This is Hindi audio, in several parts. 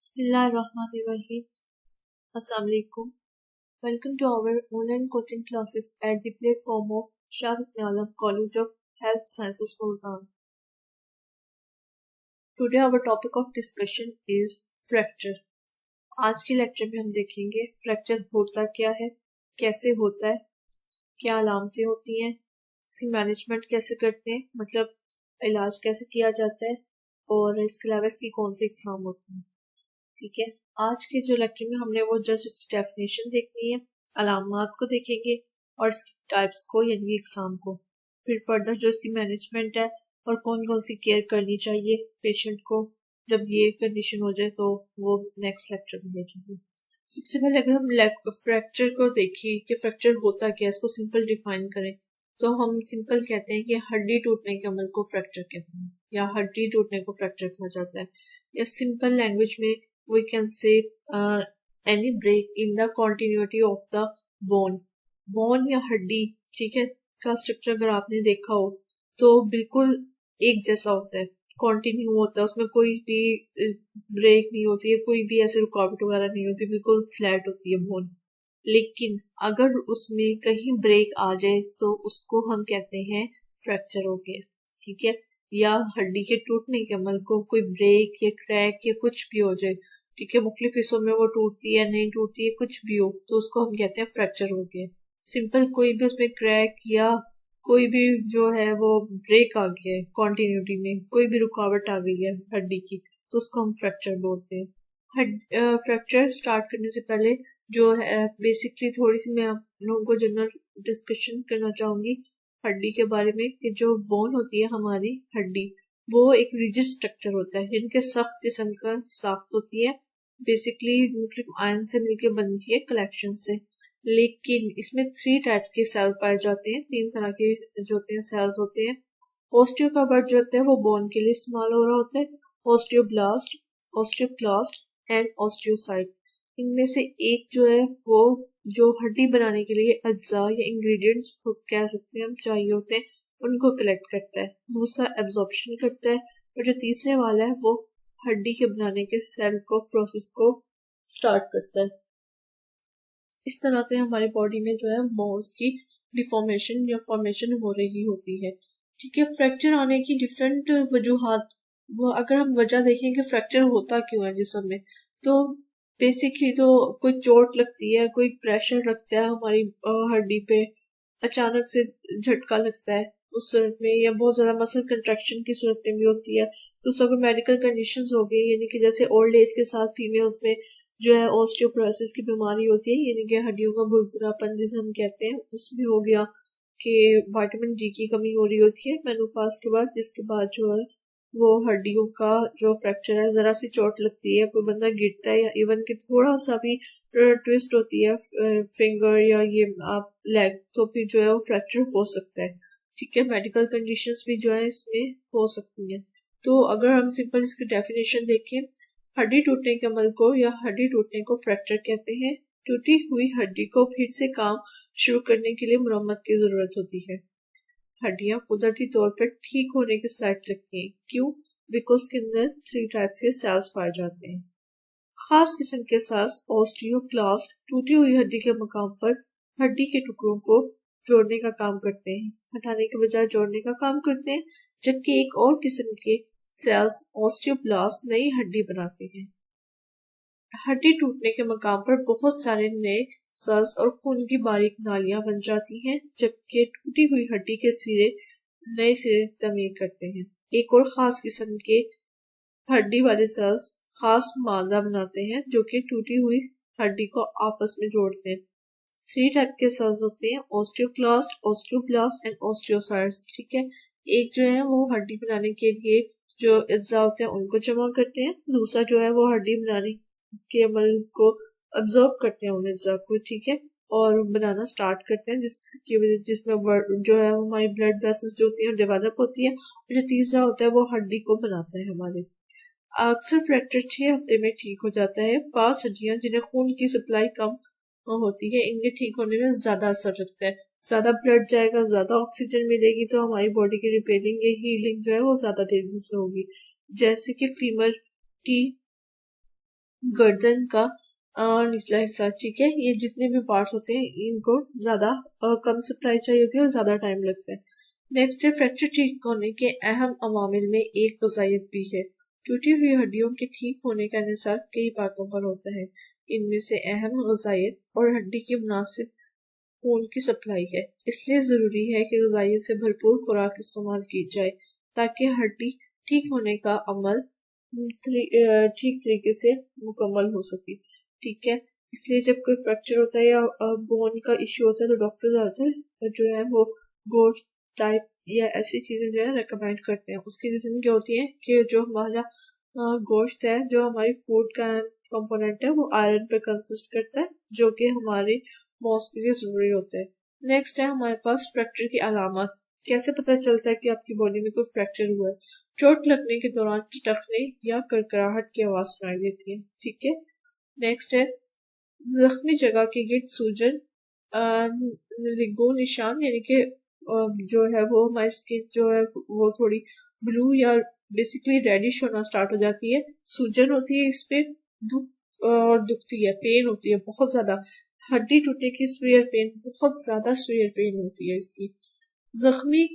Bismillahirrahmanirrahim. Assalamu alaikum. Welcome to our online coaching classes at the platform of Shah Alam College of Health Sciences, Multan. Today our topic of discussion is fracture. आज के लेक्चर में हम देखेंगे फ्रैक्चर होता क्या है, कैसे होता है, क्या अलामतें होती हैं, इसकी मैनेजमेंट कैसे करते हैं, मतलब इलाज कैसे किया जाता है और इसके अलावा इसकी कौन सी इकसाम होती हैं। ठीक है, आज के जो लेक्चर में हमने वो जस्ट इसकी डेफिनेशन देखनी है, अलामात को देखेंगे और इसकी टाइप्स को यानी एग्जाम को, फिर फर्दर जो इसकी मैनेजमेंट है और कौन कौन सी केयर करनी चाहिए पेशेंट को जब ये कंडीशन हो जाए, तो वो नेक्स्ट लेक्चर में देखेंगे। सबसे पहले अगर हम फ्रैक्चर को देखें कि फ्रैक्चर होता क्या है, इसको सिंपल डिफाइन करें तो हम सिंपल कहते हैं कि हड्डी टूटने के अमल को फ्रैक्चर कहते हैं या हड्डी टूटने को फ्रैक्चर कहा जाता है, या सिंपल लैंग्वेज में we can say any break in the continuity of the bone या हड्डी, ठीक है, का स्ट्रक्चर अगर आपने देखा हो तो बिल्कुल एक जैसा होता है, कंटिन्यू होता है, उसमें कोई भी ब्रेक नहीं होती है, कोई भी ऐसे रुकावट वगैरह नहीं होती, बिल्कुल फ्लैट होती है बोन। लेकिन अगर उसमें कहीं ब्रेक आ जाए तो उसको हम कहते हैं फ्रैक्चर हो गया, ठीक है, या हड्डी के टूटने के अमल को कोई ब्रेक या क्रैक या कुछ भी हो जाए, ठीक है, मुख्तलिफ हिस्सों में वो टूटती है नहीं टूटती है कुछ भी हो, तो उसको हम कहते हैं फ्रैक्चर हो गया। सिंपल कोई भी उसमें क्रैक या कोई भी जो है वो ब्रेक आ गया है, कॉन्टिन्यूटी में कोई भी रुकावट आ गई है हड्डी की, तो उसको हम फ्रैक्चर बोलते हैं। फ्रैक्चर स्टार्ट करने से पहले जो है बेसिकली थोड़ी सी मैं आप लोगों को जनरल डिस्कशन करना चाहूंगी हड्डी के बारे में, कि जो बोन होती है हमारी हड्डी, वो एक रिजिड स्ट्रक्चर होता है, जिनके सख्त किस्म का साख्त होती है, बेसिकली मुख्तलिफ आयन से मिलकर बनती है कलेक्शन से। लेकिन इसमें 3 टाइप्स के सेल पाए जाते हैं, 3 तरह के जो होते हैं सेल्स होते हैं। ओस्टियोकार्ड जो होता है वो बोन के लिए इस्तेमाल हो रहा होता है, ओस्टियोब्लास्ट, ओस्टियोक्लास्ट एंड ओस्टियोसाइट। इनमें से एक जो है वो जो हड्डी बनाने के लिए अज्जा या इंग्रेडिएंट्स कह सकते हैं हम चाहिए होते हैं, उनको कलेक्ट करता है, दूसरा एब्जॉर्प्शन करता है, और जो तीसरे वाला है वो हड्डी के बनाने के सेल को प्रोसेस को स्टार्ट करता है। इस तरह से हमारी बॉडी में जो है बोन्स की डिफॉर्मेशन या फॉर्मेशन हो रही होती है, ठीक है। फ्रैक्चर आने की डिफरेंट वजूहात, वो अगर हम वजह देखें कि फ्रैक्चर होता क्यों है जिस्म में, तो बेसिकली तो कोई चोट लगती है, कोई प्रेशर लगता है हमारी हड्डी पे, अचानक से झटका लगता है उस सूरत में, या बहुत ज्यादा मसल कंट्रैक्शन की सूरत में भी होती है। दूसरा कोई मेडिकल कंडीशंस हो गई, यानी कि जैसे ओल्ड एज के साथ फीमेल्स में जो है ऑस्टियोपोरोसिस की बीमारी होती है, यानी कि हड्डियों का भुरभुरापन जिसे हम कहते हैं, उसमें हो गया कि विटामिन डी की कमी हो रही होती है मेनोपॉज के बाद, जिसके बाद जो है वो हड्डियों का जो फ्रैक्चर है, जरा सी चोट लगती है, कोई बंदा गिरता है, या इवन कि थोड़ा सा भी ट्विस्ट होती है फिंगर या ये आप लेग, तो फिर जो है वो फ्रैक्चर हो सकता है, ठीक है। मेडिकल कंडीशंस भी जो है इसमें हो सकती हैं। तो अगर हम सिंपल इसकी डेफिनेशन देखें, हड्डी टूटने के अमल को या हड्डी टूटने को फ्रैक्चर कहते हैं। टूटी हुई हड्डी को फिर से काम शुरू करने के लिए मरम्मत की जरूरत होती है। हड्डियां कुदरती तौर पर ठीक होने के साथ लगती हैं, क्यों? बिकॉज के अंदर 3 टाइप्स के सेल्स पाए जाते हैं। खास किस्म के सेल्स ओस्टियोक्लास्ट टूटी हुई हड्डी के मकाम पर हड्डी के टुकड़ों को जोड़ने का काम करते हैं, हटाने के बजाय जोड़ने का काम करते हैं, जबकि एक और किस्म के सेल्स ओस्टियोब्लास्ट नई हड्डी बनाते हैं। हड्डी टूटने के मकाम पर बहुत सारे नए सेल्स और खून की बारीक नालियां बन जाती हैं, जबकि टूटी हुई हड्डी के सिरे नए सिरे तमीर करते हैं। एक और खास किस्म के हड्डी वाले सेल्स खास मादा बनाते हैं जो कि टूटी हुई हड्डी को आपस में जोड़ते हैं। 3 टाइप के सेल्स होते हैं, ओस्टियोक्लास्ट, ओस्टियोब्लास्ट एंड ओस्टियोसाइट्स, ठीक है। एक जो है वो हड्डी बनाने के लिए जो अज्जा होते हैं उनको जमा करते हैं, दूसरा जो है वो हड्डी बनाने के अमल को अब्जॉर्ब करते हैं उन अज्जा को, ठीक है, और बनाना स्टार्ट करते हैं, जिसकी वजह जिसमें जो है हमारी ब्लड वेसल्स जो होती है डेवलप होती है, और जो तीसरा होता है वो हड्डी को बनाता है हमारे। अक्सर फ्रैक्चर 6 हफ्ते में ठीक हो जाता है। 5 हड्डियां जिन्हें खून की सप्लाई कम होती है, इनके ठीक होने में ज्यादा असर लगता है, ज्यादा ब्लड जाएगा, ज्यादा ऑक्सीजन मिलेगी, तो हमारी बॉडी की रिपेयरिंग या हीलिंग जो है वो ज्यादा तेजी से होगी। जैसे कि फीमर की गर्दन का निचला हिस्सा, ठीक है। ये जितने भी पार्ट्स होते हैं इनको ज्यादा कम सप्लाई चाहिए होती है और ज्यादा टाइम लगता है। नेक्स्ट है फ्रैक्चर ठीक होने के अहम अवामिल में एक वज़ायत भी है। टूटी हुई हड्डियों के ठीक होने का इंहसार कई बातों पर होता है। इनमें से अहम वज़ायत और हड्डी की मुनासिब खून की सप्लाई है। इसलिए जरूरी है कि ग़िज़ाइयत से भरपूर खुराक इस्तेमाल की जाए ताकि हड्डी ठीक होने का अमल ठीक तरीके से मुकम्मल हो सके, ठीक है। इसलिए जब कोई फ्रैक्चर होता है या बोन का इश्यू होता है तो डॉक्टर ज़्यादातर जो है वो गोश्त टाइप या ऐसी चीज़ें जो है रेकमेंड करते हैं। उसकी रीज़न क्या होती है कि जो हमारा गोश्त है, जो हमारी फूड का कंपोनेंट है, वो आयरन पे कंसिस्ट करता है, जो कि हमारी बोन्स के लिए ज़रूरी होता है। नेक्स्ट है हमारे पास फ्रैक्चर की अलामत। कैसे पता चलता है कि आपकी बॉडी में कोई फ्रैक्चर हुआ है? चोट लगने के दौरान टटकने या करकराहट की आवाज़ सुनाई देती है, ठीक है। नेक्स्ट है जख्मी जगह के गिर्द सूजन, निशान, यानी कि जो है वो हमारी स्किन जो है वो थोड़ी ब्लू या बेसिकली रेडिश होना स्टार्ट हो जाती है। सूजन होती है इस पे, दुखती है, पेन होती है बहुत ज्यादा। हड्डी टूटने की स्वीयर पेन, बहुत ज्यादा स्वीयर पेन होती है इसकी। जख्मी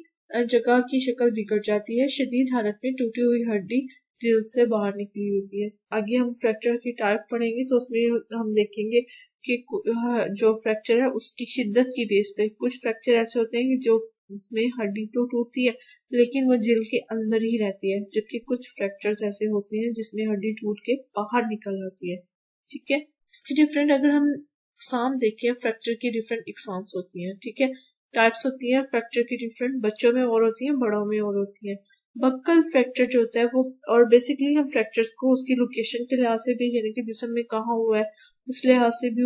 जगह की शक्ल बिगड़ जाती है। शदीद हालत में टूटी हुई हड्डी दिल से बाहर निकली होती है। आगे हम फ्रैक्चर की टाइप पढ़ेंगे तो उसमें हम देखेंगे कि जो फ्रैक्चर है उसकी शिद्दत की बेस पे कुछ फ्रैक्चर ऐसे होते हैं कि जो में हड्डी तो टूटती है लेकिन वो जिल के अंदर ही रहती है, जबकि कुछ फ्रैक्चर्स ऐसे होते हैं जिसमें हड्डी टूट के बाहर निकल आती है, ठीक है। इसकी डिफरेंट अगर हम इकसाम देखें, फ्रैक्चर की डिफरेंट इकसाम्स होती हैं, ठीक है। टाइप्स होती है फ्रैक्चर की डिफरेंट, बच्चों में और होती है, बड़ों में और होती है। बक्कल फ्रैक्चर जो होता है वो, और बेसिकली हम फ्रैक्चर्स को उसकी लोकेशन के लिहाज से भी, यानी कि जिस्म में कहाँ हुआ है उस लिहाज से भी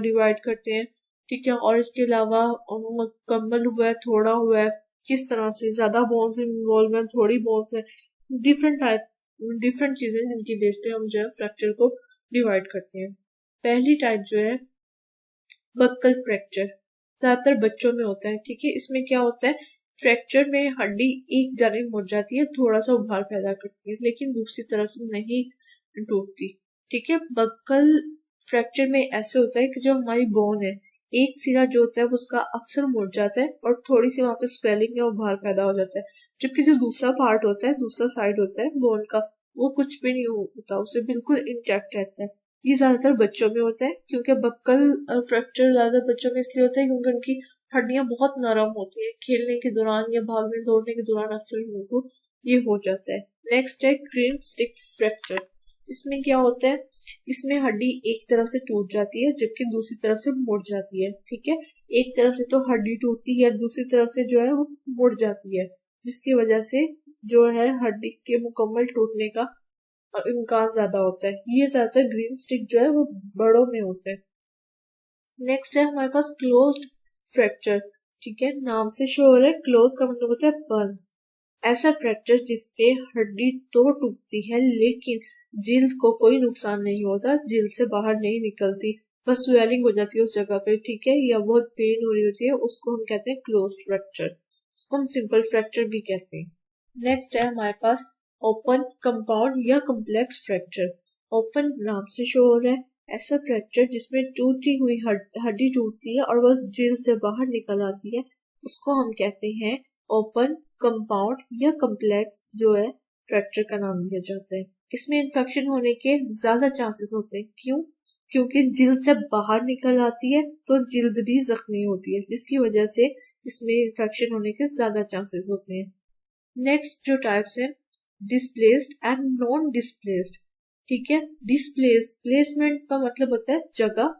डिवाइड करते हैं, ठीक है। और इसके अलावा मुकम्मल हुआ है, थोड़ा हुआ है, किस तरह से, ज्यादा बोन्स इन्वॉल्व है, थोड़ी बोन्स है, डिफरेंट टाइप, डिफरेंट चीजें जिनकी बेस पे हम जो है फ्रैक्चर को डिवाइड करते हैं। पहली टाइप जो है बक्कल फ्रैक्चर, ज्यादातर बच्चों में होता है, ठीक है। इसमें क्या होता है, फ्रैक्चर में हड्डी एक जानिब मुड़ जाती है, थोड़ा सा उभार पैदा करती है, लेकिन दूसरी तरफ से नहीं टूटती, ठीक है। बक्कल फ्रैक्चर में ऐसे होता है कि जो हमारी बोन है, एक सिरा जो होता है वो उसका अक्सर मुड़ जाता है और थोड़ी सी वहां पे स्वेलिंग या उभार पैदा हो जाता है, जबकि जो दूसरा पार्ट होता है, दूसरा साइड होता है बोन का, वो कुछ भी नहीं होता, उसे बिल्कुल इंटैक्ट रहता है। ये ज्यादातर बच्चों में होता है, क्योंकि बक्कल फ्रैक्चर ज्यादातर बच्चों में इसलिए होता है क्योंकि उनकी हड्डियां बहुत नरम होती है, खेलने के दौरान या भागने दौड़ने के दौरान अक्सर उनको ये हो जाता है। नेक्स्ट है क्रीम स्टिक फ्रैक्चर। इसमें क्या होता है, इसमें हड्डी एक तरफ से टूट जाती है जबकि दूसरी तरफ से मुड़ जाती है, ठीक है। एक तरफ से तो हड्डी टूटती है, दूसरी तरफ से जो है वो मुड़ जाती है, जिसकी वजह से जो है हड्डी के मुकम्मल टूटने का इम्कान ज्यादा होता है। ये ज्यादातर ग्रीन स्टिक जो है वो बड़ों में होता है। नेक्स्ट है हमारे पास क्लोज्ड फ्रैक्चर, ठीक है। नाम से शो हो रहा है, क्लोज का मतलब होता है बंद। ऐसा फ्रैक्चर जिसपे हड्डी तो टूटती है लेकिन जिल्द को कोई नुकसान नहीं होता, जिल्द से बाहर नहीं निकलती, बस स्वेलिंग हो जाती है उस जगह पे, ठीक है, या बहुत पेन हो रही होती है, उसको हम कहते हैं क्लोज्ड फ्रैक्चर। इसको हम सिंपल फ्रैक्चर भी कहते हैं। नेक्स्ट है हमारे पास ओपन, कंपाउंड या कम्प्लेक्स फ्रैक्चर। ओपन नाम से शो हो रहा है, ऐसा फ्रैक्चर जिसमें टूटी हुई हड्डी टूटती है और वह जिल्द से बाहर निकल आती है, उसको हम कहते हैं ओपन, कंपाउंड या कम्प्लेक्स जो है फ्रैक्चर का नाम दिया जाता है। इसमें इन्फेक्शन होने के ज्यादा चांसेस होते हैं, क्यों? क्योंकि जिल्द से बाहर निकल आती है तो जिल्द भी जख्मी होती है, जिसकी वजह से इसमें इन्फेक्शन होने के ज्यादा चांसेस होते हैं। नेक्स्ट जो टाइप्स है डिस्प्लेस्ड एंड नॉन डिस्प्लेस्ड, ठीक है। डिस्प्लेस, प्लेसमेंट का मतलब होता है जगह,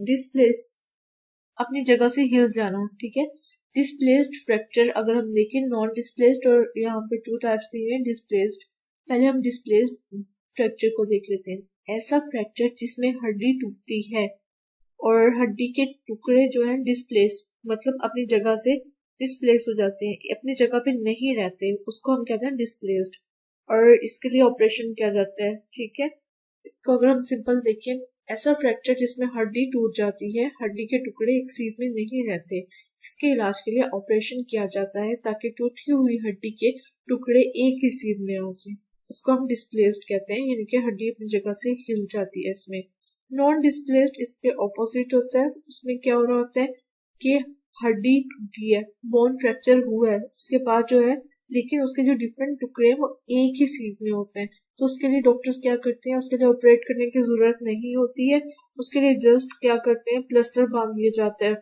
डिस्प्लेस अपनी जगह से हिल जाना, ठीक है। डिस्प्लेस्ड फ्रैक्चर अगर हम देखें, नॉन डिस्प्लेस्ड और यहाँ पे टू टाइप्स दिए हैं डिस्प्लेस्ड। पहले हम डिस्प्लेस्ड फ्रैक्चर को देख लेते हैं। ऐसा फ्रैक्चर जिसमें हड्डी टूटती है और हड्डी के टुकड़े जो है डिस्प्लेस मतलब अपनी जगह से डिस्प्लेस हो जाते हैं, अपनी जगह पे नहीं रहते, उसको हम कहते हैं डिस्प्लेस्ड, और इसके लिए ऑपरेशन किया जाता है, ठीक है। इसको अगर हम सिंपल देखें, ऐसा फ्रैक्चर जिसमें हड्डी टूट जाती है, हड्डी के टुकड़े एक सीध में नहीं रहते, इसके इलाज के लिए ऑपरेशन किया जाता है ताकि टूटी हुई हड्डी के टुकड़े एक ही सीध में आ जाए, इसको हम डिस्प्लेस्ड कहते हैं, यानी कि हड्डी अपनी जगह से हिल जाती है। इसमें नॉन डिस्प्लेस्ड इसके ऑपोजिट होता है। उसमें क्या हो रहा होता है कि हड्डी टूटी है, बोन फ्रैक्चर हुआ है, उसके बाद जो है लेकिन उसके जो डिफरेंट टुकड़े हैं वो एक ही सीट में होते हैं। तो उसके लिए डॉक्टर्स क्या करते हैं, उसके लिए ऑपरेट करने की जरूरत नहीं होती है। उसके लिए जस्ट क्या करते हैं, प्लास्टर बांध दिया जाता है,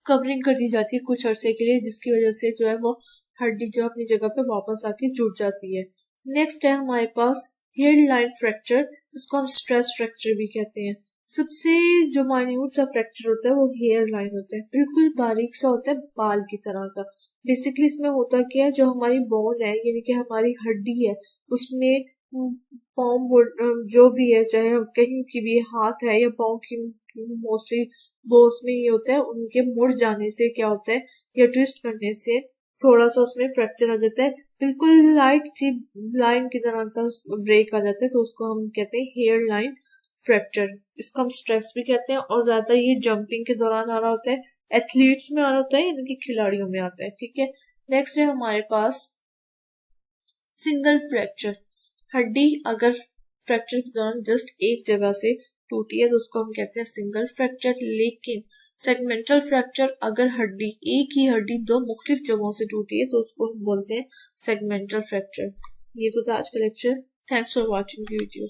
कवरिंग कर दी जाती है कुछ अरसे के लिए, जिसकी वजह से जो है वो हड्डी जो अपनी जगह पे वापस आके जुड़ जाती है। नेक्स्ट है हमारे पास हेयर लाइन फ्रैक्चर, इसको हम स्ट्रेस फ्रैक्चर भी कहते हैं। सबसे जो माइन्यूट सा फ्रैक्चर होता है वो हेयर लाइन होता है, बिल्कुल बारीक सा होता है, बाल की तरह का। बेसिकली इसमें होता क्या है, जो हमारी बोन है यानी कि हमारी हड्डी है, उसमें पाँव जो भी है, चाहे कहीं की भी हाथ है या पाँव की, मोस्टली वो उसमें ये होता है, उनके मुड़ जाने से क्या होता है या ट्विस्ट करने से थोड़ा सा उसमें फ्रैक्चर आ जाता है, बिल्कुल लाइट सी लाइन की तरह का ब्रेक आ जाता है, तो उसको हम कहते हैं हेयर लाइन फ्रैक्चर। इसको हम स्ट्रेस भी कहते हैं, और ज्यादा ये जंपिंग के दौरान आ रहा होता है, एथलीट्स में आ रहा होता है, यानी कि खिलाड़ियों में आता है। ठीक है, नेक्स्ट है हमारे पास सिंगल फ्रैक्चर। हड्डी अगर फ्रैक्चर के दौरान जस्ट एक जगह से टूटी है तो उसको हम कहते हैं सिंगल फ्रैक्चर। लेकिन सेगमेंटल फ्रैक्चर, अगर हड्डी एक ही हड्डी दो मुख्तलिफ जगहों से टूटी है तो उसको हम बोलते हैं सेगमेंटल फ्रैक्चर। ये तो था आज का lecture. Thanks for watching the video.